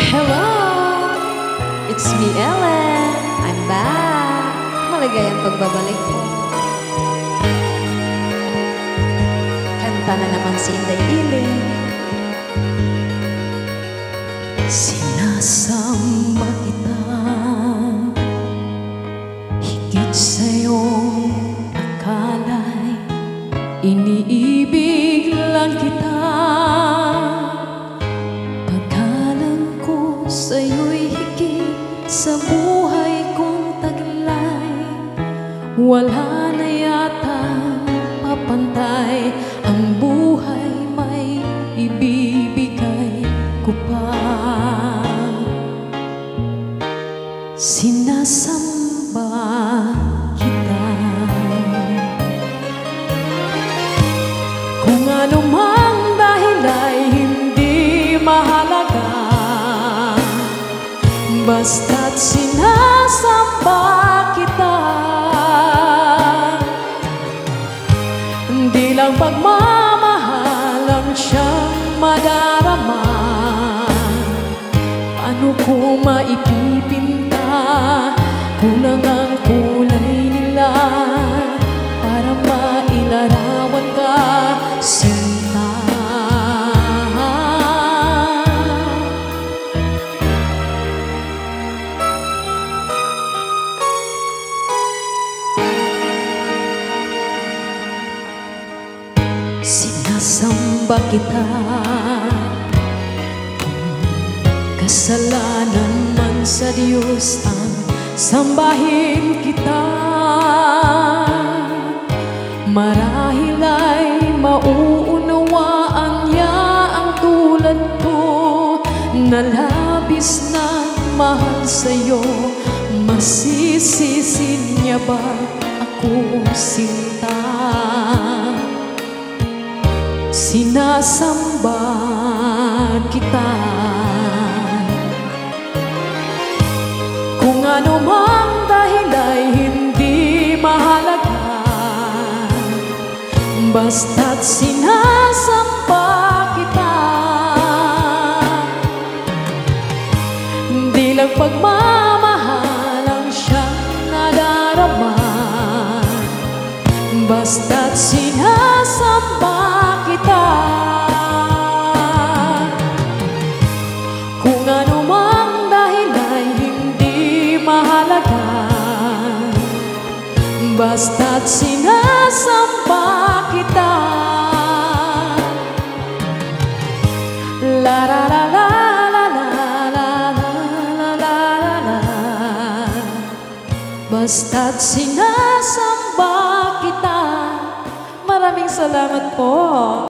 Hello! It's me, Ellen. I'm back. Maligayang pagbabalik ko. Kanta na naman si Inday Iling. Sinasamba kita, higit sa'yong akala'y iniibig lang kita. Pagkalan ko sa'yo'y higit sa buhay kong taglay. Wala na yata papantay ang buhay may ibibigay ko pa. Sinasamba kita, kung ano mang dahil ay hindi mahalaga, basta't sinasamba kita. Hindi lang pagmamahal ang siyang madarama. Ano ko maipipinta kung ang kulay nila para mailarawan ka, sinta. Sinasamba kita, kasalanan man sa Diyos ang sambahin kita. Marahil ay mauunawaan niya ang tulad ko na labis na mahal sa'yo. Masisisi niya ba ako, sinta? Sinasamba kita, kung ano mang dahil ay hindi mahalaga, basta't sinasamba kita. Hindi lang pagmamahal ang siyang nadarama, basta't sinasamba kita. Kung ano mang dahil ay hindi mahalaga, basta't sinasamba kita. La la la la la la la la la la, basta't sinasamba kita. Maraming salamat po.